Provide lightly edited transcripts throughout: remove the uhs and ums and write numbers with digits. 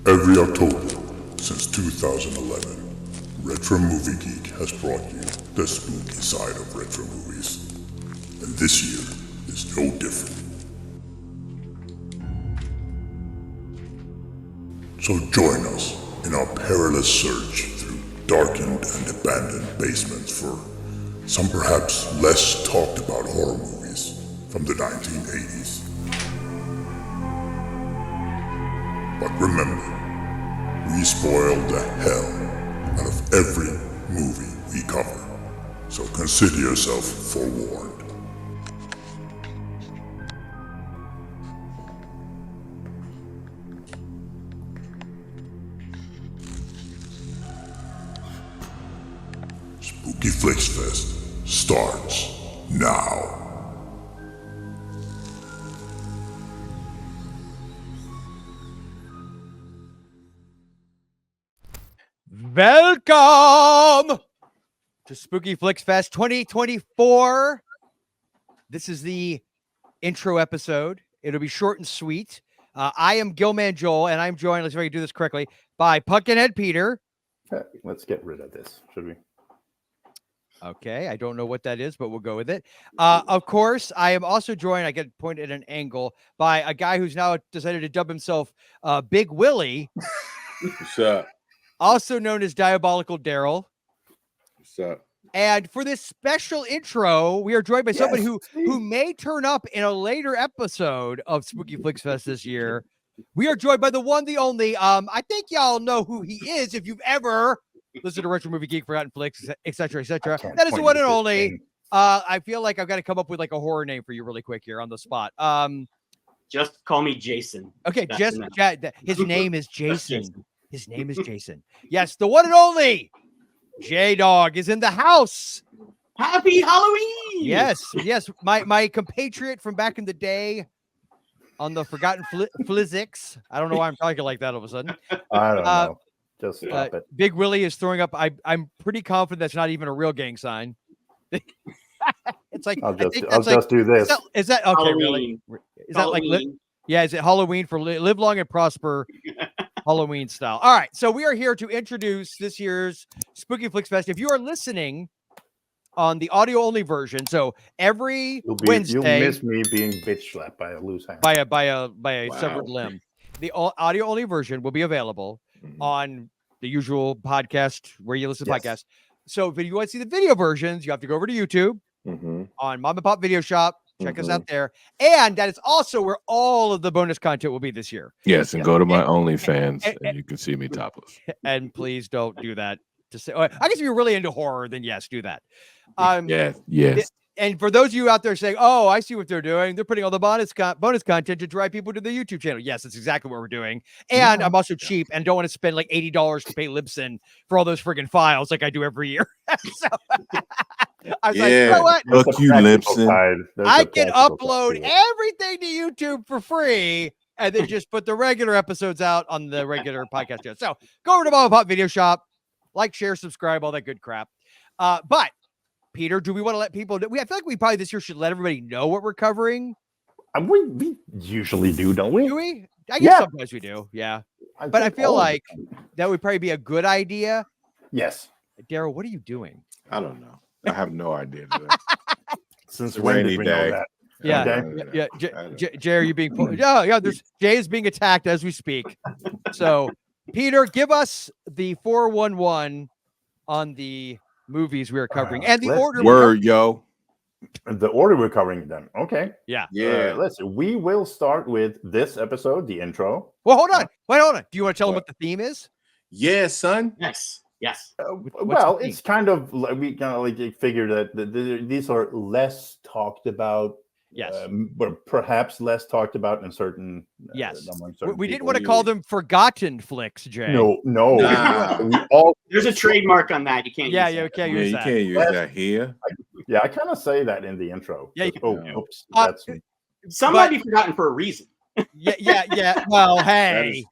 Every October since 2011, Retro Movie Geek has brought you the spooky side of retro movies. And this year is no different. So join us in our perilous search through darkened and abandoned basements for some perhaps less talked about horror movies from the 1980s. But remember, we spoil the hell out of every movie we cover, so consider yourself forewarned. Spooky Flix Fest starts now. Welcome to Spooky Flix Fest 2024. This is the intro episode. It'll be short and sweet. I am Gilman Joel, and I'm joined, let's see if I can do this correctly, by Pumpkinhead Peter. Let's get rid of this, should we? Okay, I don't know what that is, but we'll go with it. Of course, I am also joined, I get pointed at an angle, by a guy who's now decided to dub himself Big Willie. What's up? Also known as Diabolical Daryl. What's up? And for this special intro, we are joined by somebody who may turn up in a later episode of Spooky Flix Fest this year. We are joined by the one, the only. I think y'all know who he is if you've ever listened to Retro Movie Geek, Forgotten Flicks, etc., etc. That is the one and only. I feel like I've got to come up with like a horror name for you really quick here on the spot. Just call me Jason. Okay, That's his name is Jason. His name is Jason. Yes, the one and only J-Dog is in the house. Happy Halloween! Yes. My compatriot from back in the day on the Forgotten Flizix. I don't know why I'm talking like that all of a sudden. I don't know. Just stop it. Big Willie is throwing up. I'm pretty confident that's not even a real gang sign. It's like I'll just do this. Is that okay? Halloween. Really? Is that like? Is it Halloween for live long and prosper? Halloween style. All right, so we are here to introduce this year's Spooky Flix Fest. If you are listening on the audio only version, so every Wednesday, you'll miss me being bitch slapped by a loose hand, by a severed limb. The audio only version will be available on the usual podcast where you listen to podcasts. So if you want to see the video versions, you have to go over to YouTube on Mom and Pop Video Shop. Check us out there. And that is also where all of the bonus content will be this year. Yes, and go to my OnlyFans and you can see me topless. And please don't do that. To say, I guess if you're really into horror, then yes, do that. Yes. And for those of you out there saying, "Oh, I see what they're doing. They're putting all the bonus content to drive people to the YouTube channel." Yes, that's exactly what we're doing. And I'm also cheap and don't want to spend like $80 to pay Libsyn for all those friggin' files like I do every year. So I was like, you know what? Look, you Libsyn. I can upload everything to YouTube for free and then just put the regular episodes out on the regular podcast channel. So go over to Mom and Pop Video Shop, like, share, subscribe, all that good crap. But Peter, do we want to let people know? I feel like we probably this year should let everybody know what we're covering. We usually do, don't we? Do we? I guess sometimes we do. Yeah. But I feel like that would probably be a good idea. Yes. Daryl, what are you doing? I don't know. I have no idea. Since when did we know that? Yeah. Jay, are you being pulled? Yeah. Jay is being attacked as we speak. So, Peter, give us the 411 on the movies we are covering and the order. The order we're covering them. Okay. Yeah. Listen, we will start with this episode, the intro. Well, hold on. Do you want to tell them what the theme is? Yeah, son. Yes. Well, it's kind of we kind of like figure that these are less talked about. Yes. But perhaps less talked about in certain. Yes. Certain we didn't want to call them forgotten flicks, Jay. No. There's a trademark on that. You can't. You can't use that. You can't use that here. I kind of say that in the intro. Yeah. Oops. Some might be forgotten for a reason. Yeah. Well, hey.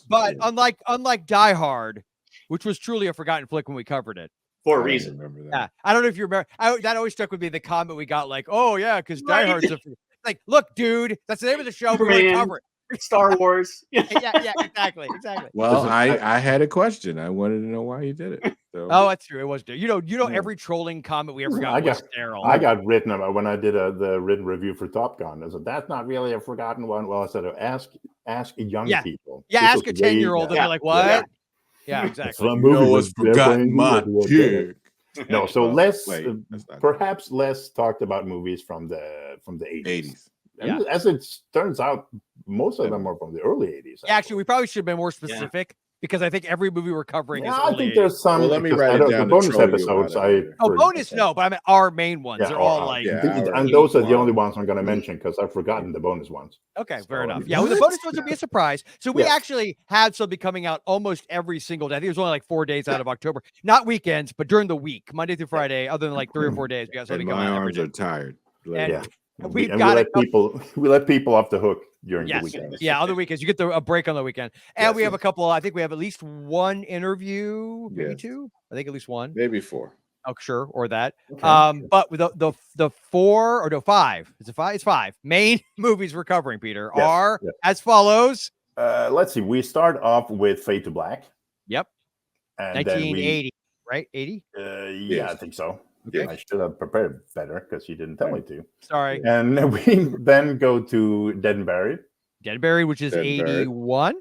But unlike Die Hard, which was truly a forgotten flick when we covered it. For a reason. Yeah. I don't know if you remember. That always stuck with me. The comment we got like, "Oh yeah, because Die Hard's like, look, dude, that's the name of the show. We're going to cover it. Star Wars. yeah, exactly. Well, I had a question. I wanted to know why you did it. So. Oh, that's true. It was true. Every trolling comment we ever got was sterile. I got written about when I did the written review for Top Gun. I said, that's not really a forgotten one. Well, I said, ask young people. Yeah, ask a 10-year-old. They'll be like, what? Yeah, exactly. Some movie was forgotten my chick. No, so perhaps less talked about movies from the 80s. And as it turns out, most of them are from the early 80s. Actually, we probably should have been more specific because I think every movie we're covering is early. I think there's some. Well, let me write it down. The bonus episodes. Bonus, no, but I mean our main ones. They're all like. And those are the only ones I'm going to mention because I've forgotten the bonus ones. Okay, fair enough. Yeah, well, the bonus ones will be a surprise. So we actually had something coming out almost every single day. I think it was only like 4 days out of October, not weekends, but during the week, Monday through Friday. Other than like 3 or 4 days, we got something my coming out. arms are tired. We let people off the hook during the weekend. Yeah, on the weekends you get a break on the weekend, and we have a couple. I think we have at least one interview, maybe two. I think at least one, maybe 4. Oh, sure, or that. Okay. But with the 4 or no 5. Is it 5? It's 5 main movies we're covering, Peter, are as follows. Let's see. We start off with Fade to Black. Yep. And 1980, right? 80. Yeah, I think so. Okay. I should have prepared better because you didn't tell me to. Sorry. And we then go to Dead and Buried. Dead and Buried, which is 81.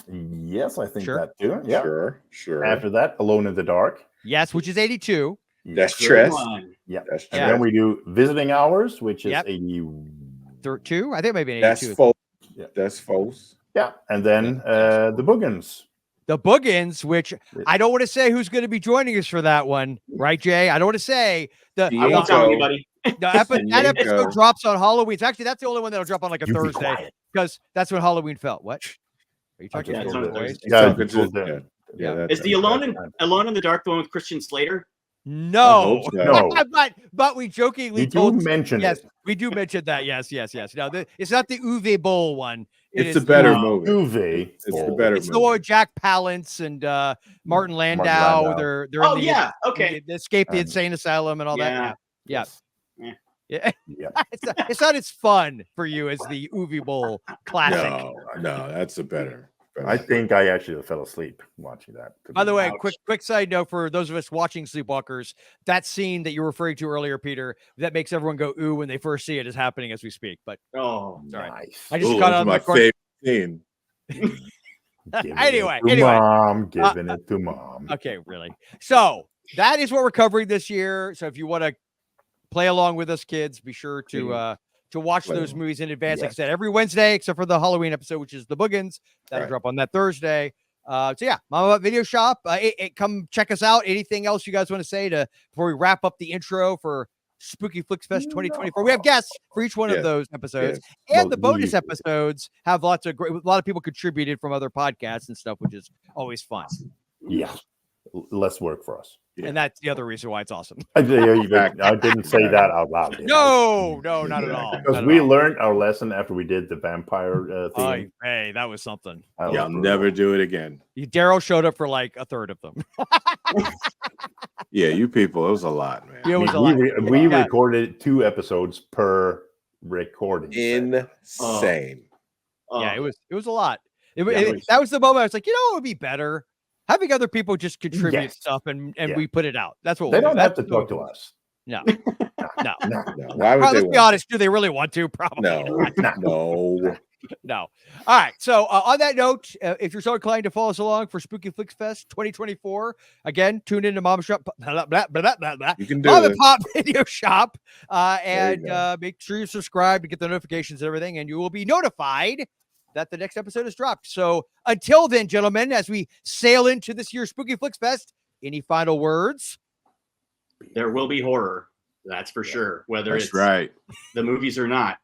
Yes, I think that too. Yeah. Sure. After that, Alone in the Dark. Yes, which is 82. That's Tress. Yeah. And then we do Visiting Hours, which is 82. I think maybe 82. That's false. Yeah. That's false. Yeah. And then The Boogans. The Boogans, which I don't want to say who's going to be joining us for that one, right, Jay? I don't want to say I won't tell anybody. That episode drops on Halloween. That's the only one that'll drop on like a Thursday because that's when Halloween fell. What? Are you talking about the Is the Alone in the Dark the one with Christian Slater? No. But we jokingly mention it. We do mention that. Yes. No, it's not the Uwe Boll one. It's a better movie. Uwe. It's the better movie. It's the one with Jack Palance and Martin Landau. They're in they escape the insane asylum and all that. Yeah. It's not as fun for you as the Uwe Boll classic. No, that's a better. I think I actually fell asleep watching that. By the way, quick side note for those of us watching Sleepwalkers, that scene that you were referring to earlier, Peter, that makes everyone go ooh when they first see it is happening as we speak. But nice. I just got on my favorite scene. Anyway, mom, giving it to mom. Okay, really. So that is what we're covering this year. So if you want to play along with us, kids, be sure to watch those movies in advance. Like I said, every Wednesday, except for the Halloween episode, which is The Boogans. That'll drop on that Thursday. Mama Butt Video Shop. Come check us out. Anything else you guys want to say before we wrap up the intro for Spooky Flix Fest 2024? We have guests for each one of those episodes. And the bonus episodes have a lot of people contributed from other podcasts and stuff, which is always fun. Yeah. Less work for us. And that's the other reason why it's awesome. I didn't say that out loud. No, not at all. Because we learned our lesson after we did the vampire thing. Hey, that was something. I'll never do it again. Daryl showed up for like a third of them. Yeah, you people, it was a lot, man. Yeah, it was a lot. We recorded 2 episodes per recording. Insane. Yeah, it was a lot. That was the moment I was like, it would be better having other people just contribute stuff and we put it out. That's what they don't have to talk to us. No. Why would let's be honest. Do they really want to? Probably. No. No. All right. So on that note, if you're so inclined to follow us along for Spooky Flix Fest 2024, again, tune into Mom Shop. You can do Mom and Pop Video Shop, and make sure you subscribe to get the notifications and everything, and you will be notified that the next episode is dropped. So until then, gentlemen, as we sail into this year's Spooky Flix Fest, any final words? There will be horror. That's for sure. Whether it's the movies or not.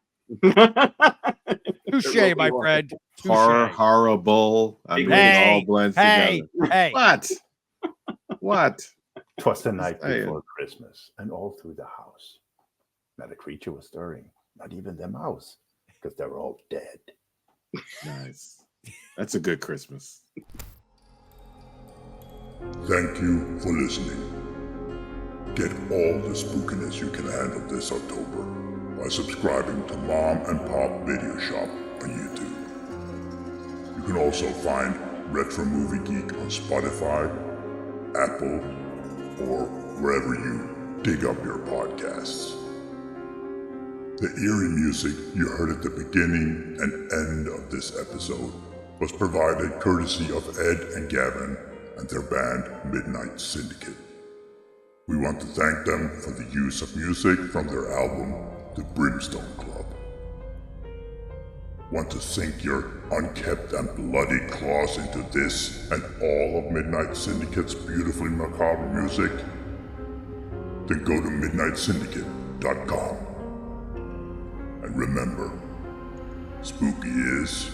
Touche, my friend. Horror, horrible. I mean, it all blends together. Hey. What? 'Twas the night before Christmas, and all through the house, not a creature was stirring, not even the mouse, because they were all dead. Nice. That's a good Christmas. Thank you for listening. Get all the spookiness you can handle this October by subscribing to Mom and Pop Video Shop on YouTube. can also find Retro Movie Geek on Spotify, Apple, or wherever you dig up your podcasts. The eerie music you heard at the beginning and end of this episode was provided courtesy of Ed and Gavin and their band Midnight Syndicate. We want to thank them for the use of music from their album, The Brimstone Club. Want to sink your unkept and bloody claws into this and all of Midnight Syndicate's beautifully macabre music? Then go to midnightsyndicate.com. And remember, spooky is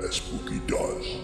as spooky does.